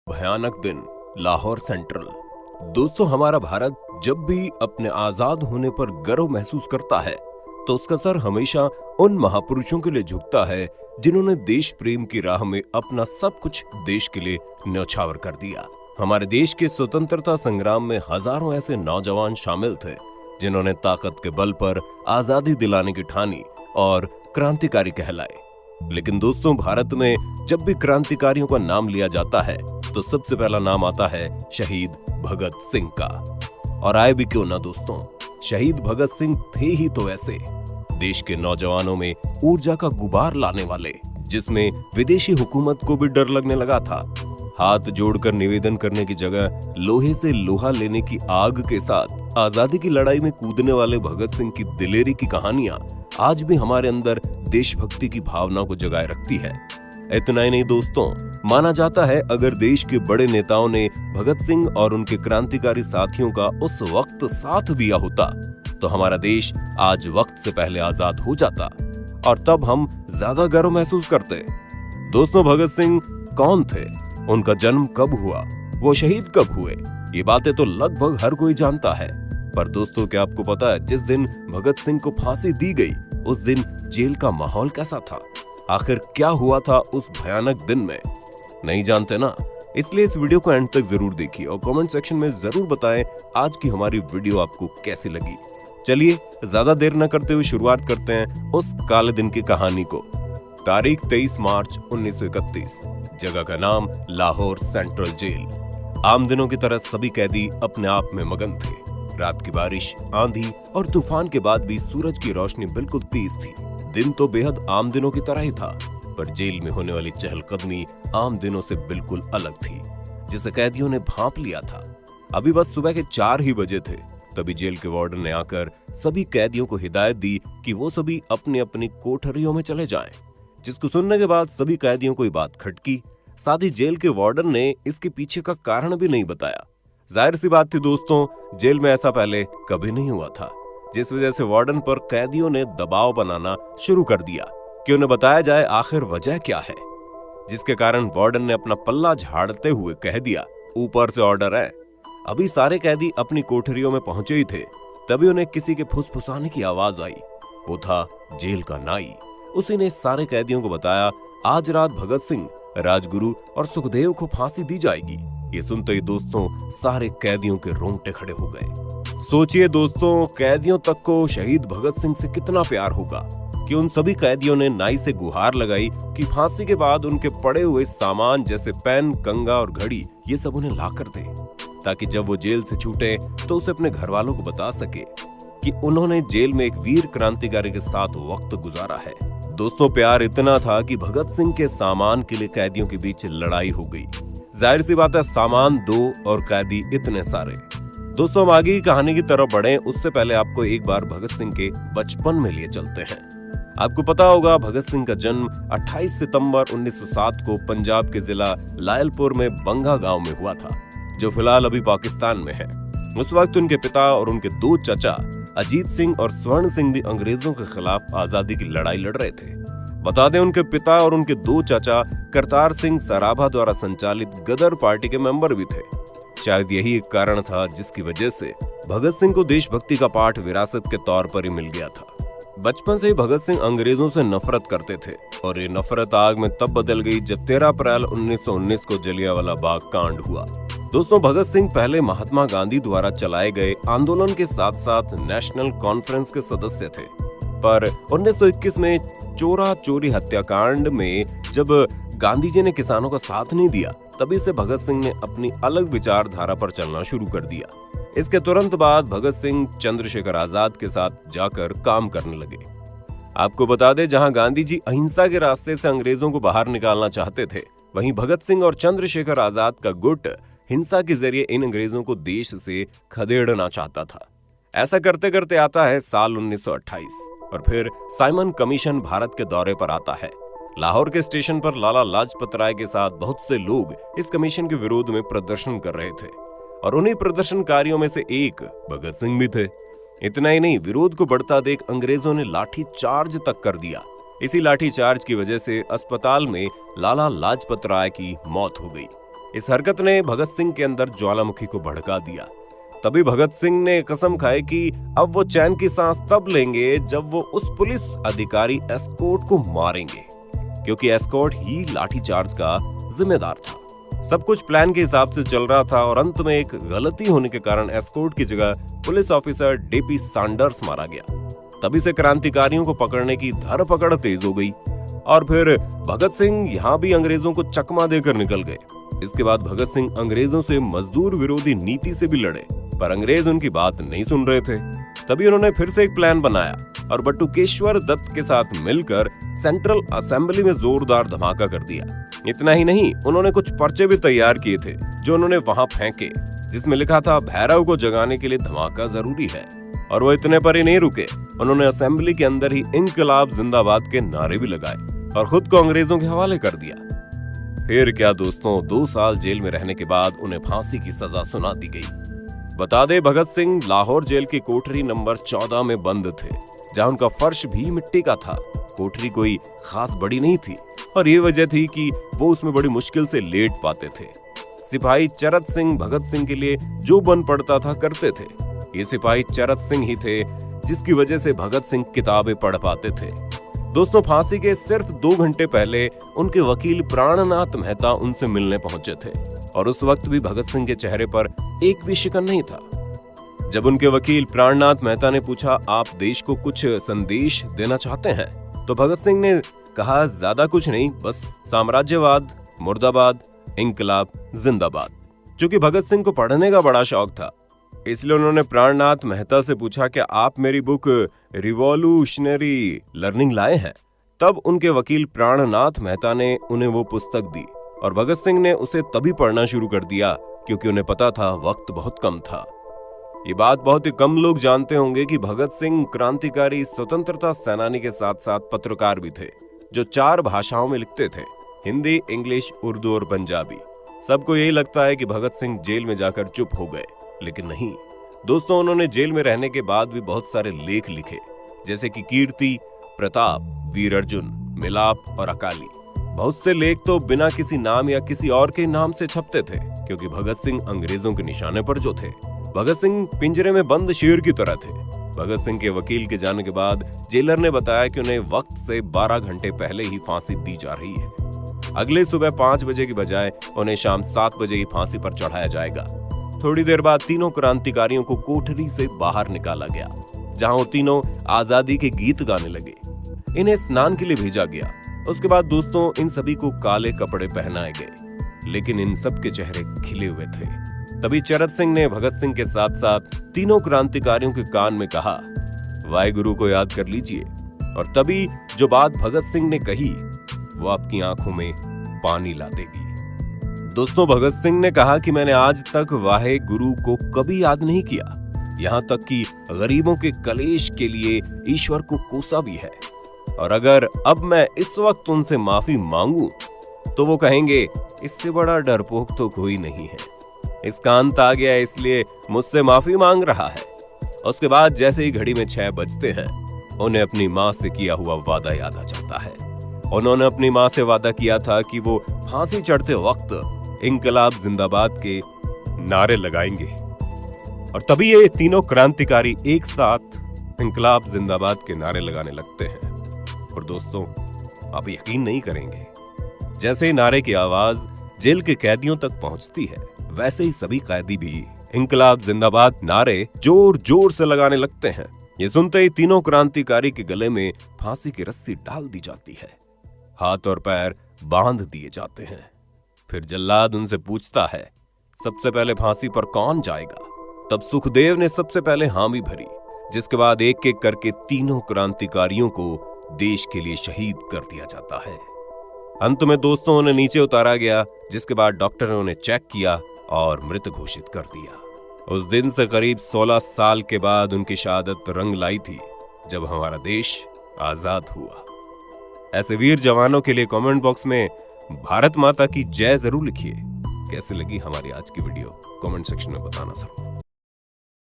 भयानक दिन, लाहौर सेंट्रल। दोस्तों, हमारा भारत जब भी अपने आजाद होने पर गर्व महसूस करता है तो उसका सर हमेशा उन महापुरुषों के लिए झुकता है जिन्होंने देश प्रेम की राह में अपना सब कुछ देश के लिए न्यौछावर कर दिया। हमारे देश के स्वतंत्रता संग्राम में हजारों ऐसे नौजवान शामिल थे जिन्होंने ताकत के बल पर आजादी दिलाने की ठानी और क्रांतिकारी कहलाए। लेकिन दोस्तों, भारत में जब भी क्रांतिकारियों का नाम लिया जाता है तो सबसे पहला नाम आता है शहीद भगत सिंह का। और आए भी क्यों ना दोस्तों, शहीद भगत सिंह थे ही तो ऐसे देश के नौजवानों में ऊर्जा का गुबार लाने वाले, जिसमें विदेशी हुकूमत को भी डर लगने लगा था। हाथ जोड़कर निवेदन करने की जगह लोहे से लोहा लेने की आग के साथ आजादी की लड़ाई में कूदने वाले भगत सिंह की दिलेरी की कहानियां आज भी हमारे अंदर देशभक्ति की भावना को जगाए रखती है। इतना ही नहीं दोस्तों, माना जाता है अगर देश के बड़े नेताओं ने भगत सिंह और उनके क्रांतिकारी साथियों का उस वक्त साथ दिया होता तो हमारा देश आज वक्त से पहले आजाद हो जाता और तब हम ज्यादा गर्व महसूस करते। दोस्तों, भगत सिंह कौन थे, उनका जन्म कब हुआ, वो शहीद कब हुए, ये बातें तो लगभग हर कोई जानता है। पर दोस्तों, क्या आपको पता है जिस दिन भगत सिंह को फांसी दी गई उस दिन जेल का माहौल कैसा था? आखिर क्या हुआ था उस भयानक दिन में? नहीं जानते ना? इसलिए इस वीडियो को एंड तक जरूर देखिए और कमेंट सेक्शन में जरूर बताएं आज की हमारी वीडियो आपको कैसी लगी। चलिए ज्यादा देर न करते हुए शुरुआत करते हैं उस काले दिन की कहानी को। तारीख 23 मार्च 1931, जगह का नाम लाहौर सेंट्रल जेल। आम दिनों की तरह सभी कैदी अपने आप में मगन थे। रात की बारिश, आंधी और तूफान के बाद भी सूरज की रोशनी बिल्कुल तेज थी। दिन तो बेहद आम दिनों की तरह ही था, पर जेल में होने वाली चहलकदमी आम दिनों से बिल्कुल अलग थी, जिसे कैदियों ने भांप लिया था। अभी बस सुबह के 4 ही बजे थे, तभी जेल के वार्डन ने आकर सभी कैदियों को हिदायत दी कि वो सभी अपनी अपनी कोठरियों में चले जाएं। जिसको सुनने के बाद सभी कैदियों को ये बात खटकी। साथ ही जेल के वार्डन ने इसके पीछे का कारण भी नहीं बताया। जाहिर सी बात थी दोस्तों, जेल में ऐसा पहले कभी नहीं हुआ था, जिस वजह से वार्डन पर कैदियों ने दबाव बनाना शुरू कर दिया कि उन्हें बताया जाए आखिर वजह क्या है। जिसके कारण वार्डन ने अपना पल्ला झाड़ते हुए कह दिया, ऊपर से ऑर्डर है। अभी सारे कैदी अपनी कोठरियों में पहुंचे ही थे, तभी उन्हें किसी के फुसफुसाने की आवाज आई। वो था जेल का नाई। उसी ने सारे कैदियों को बताया, आज रात भगत सिंह, राजगुरु और सुखदेव को फांसी दी जाएगी। ये सुनते ही दोस्तों सारे कैदियों के रोंगटे खड़े हो गए। सोचिए दोस्तों, कैदियों तक को शहीद भगत सिंह से कितना प्यार होगा कि उन सभी कैदियों ने नाई से गुहार लगाई कि फांसी के बाद उनके पड़े हुए सामान जैसे पेन, कंघा और घड़ी ये सब उन्हें ला कर दे, ताकि जब वो जेल से छूटे तो उसे अपने घर वालों को बता सके कि उन्होंने जेल में एक वीर क्रांतिकारी के साथ वक्त गुजारा है। दोस्तों, प्यार इतना था कि भगत सिंह के सामान के लिए कैदियों के बीच लड़ाई हो गई। जाहिर सी बात है, सामान 2 और कैदी इतने सारे। दोस्तों, हम आगे की कहानी की तरफ बढ़े उससे पहले आपको एक बार भगत सिंह के बचपन में लिए चलते हैं। आपको पता होगा भगत सिंह का जन्म 28 सितंबर 1907 को पंजाब के जिला लायलपुर में बंगा गांव में हुआ था, जो फिलहाल अभी पाकिस्तान में है। उस वक्त उनके पिता और उनके 2 चाचा अजीत सिंह और स्वर्ण सिंह भी अंग्रेजों के खिलाफ आजादी की लड़ाई लड़ रहे थे। बता दें, उनके पिता और उनके 2 चाचा करतार सिंह सराभा द्वारा संचालित गदर पार्टी के मेंबर भी थे। शायद यही एक कारण था जिसकी वजह से भगत सिंह को देशभक्ति का पाठ विरासत के तौर पर ही मिल गया था। बचपन से ही भगत सिंह अंग्रेजों से नफरत करते थे और ये नफरत आग में तब बदल गई जब 13 अप्रैल 1919 को जलियांवाला बाग कांड हुआ। दोस्तों, भगत सिंह पहले महात्मा गांधी द्वारा चलाए गए आंदोलन के साथ साथ नेशनल कॉन्फ्रेंस के सदस्य थे, पर 1921 में चोरा चोरी हत्याकांड में जब गांधी जी ने किसानों का साथ नहीं दिया, तभी से भगत सिंह ने अपनी अलग विचारधारा पर चलना शुरू कर दिया। इसके तुरंत बाद भगत सिंह चंद्रशेखर आजाद के साथ जाकर काम करने लगे। आपको बता दें, जहां गांधी जी अहिंसा के रास्ते से अंग्रेजों को बाहर निकालना चाहते थे, वहीं भगत सिंह और चंद्रशेखर आजाद का गुट हिंसा के जरिए इन अंग्रेजों को देश से खदेड़ना चाहता था। ऐसा करते करते आता है साल 1928 और फिर साइमन कमीशन भारत के दौरे पर आता है। लाहौर के स्टेशन पर लाला लाजपत राय के साथ बहुत से लोग इस कमीशन के विरोध में प्रदर्शन कर रहे थे और उन्हीं प्रदर्शनकारियों में से एक भगत सिंह भी थे। इतना ही नहीं, विरोध को बढ़ता देख अंग्रेजों ने लाठी चार्ज तक कर दिया। इसी लाठी चार्ज की वजह से अस्पताल में लाला लाजपत राय की मौत हो गई। इस हरकत ने भगत सिंह के अंदर ज्वालामुखी को भड़का दिया। तभी भगत सिंह ने कसम खाई कि अब वो चैन की सांस तब लेंगे जब वो उस पुलिस अधिकारी एस्कॉर्ट को मारेंगे, क्योंकि एस्कॉर्ट ही लाठीचार्ज का जिम्मेदार था। सब कुछ प्लान के हिसाब से चल रहा था और अंत में एक गलती होने के कारण एस्कॉर्ट की जगह पुलिस ऑफिसर डीपी सैंडर्स मारा गया। तभी से क्रांतिकारियों को पकड़ने की धरपकड़ तेज हो गई और फिर भगत सिंह यहाँ भी अंग्रेजों को चकमा देकर निकल गए। इसके बाद भगत सिंह अंग्रेजों से मजदूर विरोधी नीति से भी लड़े, पर अंग्रेज उनकी बात नहीं सुन रहे थे। तभी उन्होंने फिर से एक प्लान बनाया और बटुकेश्वर दत्त के साथ मिलकर सेंट्रल असेंबली में जोरदार धमाका कर दिया। इतना ही नहीं, उन्होंने कुछ पर्चे भी तैयार किए थे जो उन्होंने वहां फेंके, जिसमें लिखा था भैरव को जगाने के लिए धमाका जरूरी है। और वो इतने पर ही नहीं रुके, उन्होंने असेंबली के अंदर ही इंकलाब जिंदाबाद के नारे भी लगाए और खुद को अंग्रेजों के हवाले कर दिया। फिर क्या दोस्तों, 2 साल जेल में रहने के बाद उन्हें फांसी की सजा सुना दी गई। बता दे, भगत सिंह लाहौर जेल की कोठरी नंबर 14 में बंद थे, जहां उनका फर्श भी मिट्टी का था। कोठरी कोई खास बड़ी नहीं थी और ये वजह थी कि वो उसमें बड़ी मुश्किल से लेट पाते थे। सिपाही चरत सिंह भगत सिंह के लिए जो बन पड़ता था करते थे। ये सिपाही चरत सिंह ही थे जिसकी वजह से भगत सिंह किताबें पढ़ पाते थे। दोस्तों, फांसी के सिर्फ 2 घंटे पहले उनके वकील प्राणनाथ मेहता उनसे मिलने पहुंचे थे और उस वक्त भी भगत सिंह के चेहरे पर एक भी शिकन नहीं था। जब उनके वकील प्राणनाथ मेहता ने पूछा, आप देश को कुछ संदेश देना चाहते हैं? तो भगत सिंह ने कहा, ज्यादा कुछ नहीं, बस साम्राज्यवाद मुर्दाबाद, इंकलाब जिंदाबाद। चूंकि भगत सिंह को पढ़ने का बड़ा शौक था, इसलिए उन्होंने प्राणनाथ मेहता से पूछा, क्या आप मेरी बुक रिवॉल्यूशनरी लर्निंग लाए हैं? तब उनके वकील प्राणनाथ मेहता ने उन्हें वो पुस्तक दी और भगत सिंह ने उसे तभी पढ़ना शुरू कर दिया, क्योंकि उन्हें पता था वक्त बहुत कम था। ये बात बहुत ही कम लोग जानते होंगे कि भगत सिंह क्रांतिकारी स्वतंत्रता सेनानी के साथ साथ पत्रकार भी थे, जो 4 भाषाओं में लिखते थे, हिंदी, इंग्लिश, उर्दू और पंजाबी। सबको यही लगता है कि भगत सिंह जेल में जाकर चुप हो गए, लेकिन नहीं दोस्तों, उन्होंने जेल में रहने के बाद भी बहुत सारे लेख लिखे, जैसे कि कीर्ति, प्रताप, वीर अर्जुन, मिलाप और अकाली। बहुत से लेख तो बिना किसी नाम या किसी और के नाम से छपते थे, क्योंकि भगत सिंह अंग्रेजों के निशाने पर जो थे। भगत सिंह पिंजरे में बंद शेर की तरह थे। भगत सिंह के वकील के जाने के बाद जेलर ने बताया कि उन्हें वक्त से 12 घंटे पहले ही फांसी दी जा रही है। अगले सुबह 5 बजे की बजाय उन्हें शाम 7 बजे ही फांसी पर चढ़ाया जाएगा। थोड़ी देर बाद तीनों क्रांतिकारियों को कोठरी से बाहर निकाला गया, जहां वो तीनों आजादी के गीत गाने लगे। इन्हें स्नान के लिए भेजा गया। उसके बाद दोस्तों, इन सभी को काले कपड़े पहनाए गए, लेकिन इन सब के चेहरे खिले हुए थे। तभी चरत सिंह ने भगत सिंह के साथ साथ तीनों क्रांतिकारियों के कान में कहा, वाहेगुरु को याद कर लीजिए। और तभी जो बात भगत सिंह ने कही वो आपकी आंखों में पानी ला देगी। दोस्तों, भगत सिंह ने कहा कि मैंने आज तक वाहे गुरु को कभी याद नहीं किया, यहाँ तक कि गरीबों के कलेश के लिए ईश्वर को कोसा भी है। और अगर अब मैं इस वक्त उनसे माफी मांगू तो वो कहेंगे, इससे बड़ा डरपोक तो कोई नहीं है, इसका अंत आ गया, इसलिए मुझसे माफी मांग रहा है। उसके बाद जैसे ही घड़ी में 6 बजते हैं, उन्हें अपनी माँ से किया हुआ वादा याद आ जाता है। उन्होंने अपनी माँ से वादा किया था कि वो फांसी चढ़ते वक्त इंकलाब जिंदाबाद के नारे लगाएंगे। और तभी ये तीनों क्रांतिकारी एक साथ इंकलाब जिंदाबाद के नारे लगाने लगते हैं। और दोस्तों, आप यकीन नहीं करेंगे, जैसे ही नारे की आवाज जेल के कैदियों तक पहुंचती है, वैसे ही सभी कैदी भी इंकलाब जिंदाबाद नारे जोर जोर से लगाने लगते हैं। ये सुनते ही तीनों क्रांतिकारी के गले में फांसी की रस्सी डाल दी जाती है, हाथ और पैर बांध दिए जाते हैं। फिर जल्लाद उनसे पूछता है, सबसे पहले फांसी पर कौन जाएगा? तब सुखदेव ने सबसे पहले हामी भरी, जिसके बाद एक एक करके तीनों क्रांतिकारियों को देश के लिए शहीद कर दिया जाता है। अंत में दोस्तों, उन्हें नीचे उतारा गया, जिसके बाद डॉक्टर ने उन्हें चेक किया और मृत घोषित कर दिया। उस दिन से करीब 16 साल के बाद उनकी शहादत रंग लाई थी, जब हमारा देश आजाद हुआ। ऐसे वीर जवानों के लिए कमेंट बॉक्स में भारत माता की जय जरूर लिखिए। कैसे लगी हमारी आज की वीडियो कमेंट सेक्शन में बताना जरूर।